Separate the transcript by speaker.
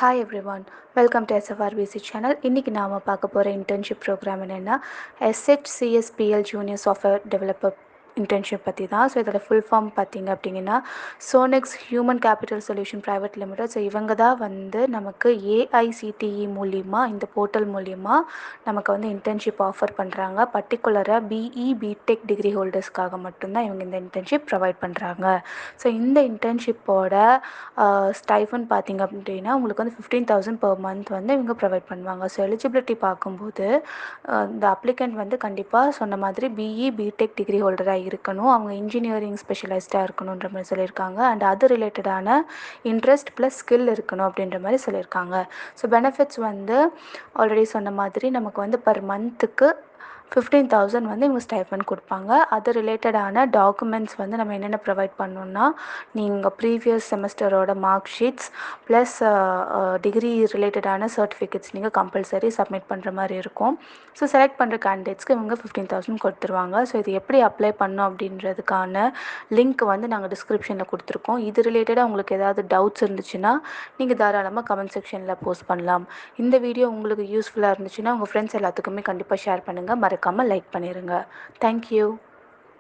Speaker 1: Hi everyone, welcome to SFRBC channel. இன்றைக்கி நாம் பார்க்க போகிற இன்டர்ன்ஷிப் ப்ரோக்ராம் என்னென்னா SHCSPL junior software developer internship பற்றி தான். ஸோ இதோட ஃபுல் ஃபார்ம் பார்த்திங்க அப்படிங்கன்னா Sonex human capital solution private limited. So இவங்க தான் நமக்கு AICTE மூலிமா, இந்த போர்ட்டல் மூலிமா நமக்கு இன்டர்ன்ஷிப் ஆஃபர் பண்ணுறாங்க. பர்டிகுலராக BE பிடெக் டிகிரி ஹோல்டர்ஸ்க்காக மட்டும்தான் இவங்க இந்த இன்டர்ன்ஷிப் ப்ரொவைட் பண்ணுறாங்க. ஸோ இந்த இன்டர்ன்ஷிப்போட ஸ்டைஃபன் பார்த்திங்க அப்படின்னா உங்களுக்கு 15,000 per month இவங்க ப்ரொவைட் பண்ணுவாங்க. ஸோ எலிஜிபிலிட்டி பார்க்கும்போது இந்த அப்ளிகண்ட் கண்டிப்பாக சொன்ன மாதிரி BE பிடெக் டிகிரி ஹோல்டராக இருக்கணும். அவங்க இன்ஜினியரிங் ஸ்பெஷலைஸ்டாக இருக்கணுன்ற மாதிரி சொல்லியிருக்காங்க. அண்ட் அது ரிலேட்டடான இன்ட்ரெஸ்ட் ப்ளஸ் ஸ்கில் இருக்கணும் அப்படின்ற மாதிரி சொல்லியிருக்காங்க. ஸோ பெனிஃபிட்ஸ் ஆல்ரெடி சொன்ன மாதிரி நமக்கு பர் மந்த்துக்கு 15,000 இவங்க ஸ்டைஃபன் கொடுப்பாங்க. அது ரிலேட்டடான டாக்குமெண்ட்ஸ் நம்ம என்னென்ன ப்ரொவைட் பண்ணணுன்னா, நீங்கள் ப்ரீவியஸ் செமஸ்டரோட மார்க் ஷீட்ஸ் ப்ளஸ் டிகிரி ரிலேட்டடான சர்டிஃபிகேட்ஸ் நீங்கள் கம்பல்சரி சப்மிட் பண்ணுற மாதிரி இருக்கும். ஸோ செலக்ட் பண்ணுற கேண்டிடேட்ஸ்க்கு இவங்க 15,000 கொடுத்துருவாங்க. ஸோ இது எப்படி அப்ளை பண்ணோம் அப்படின்றதுக்கான லிங்க் நாங்கள் டிஸ்கிரிப்ஷனில் கொடுத்துருக்கோம். இது ரிலேட்டடாக உங்களுக்கு ஏதாவது டவுட்ஸ் இருந்துச்சுன்னா நீங்கள் தாராளமாக கமெண்ட் செக்ஷனில் போஸ்ட் பண்ணலாம். இந்த வீடியோ உங்களுக்கு யூஸ்ஃபுல்லாக இருந்துச்சுன்னா உங்கள் ஃப்ரெண்ட்ஸ் எல்லாத்துக்குமே கண்டிப்பாக ஷேர் பண்ணுங்கள். மறக்காமல் லைக் பண்ணிடுங்க. தேங்க்யூ.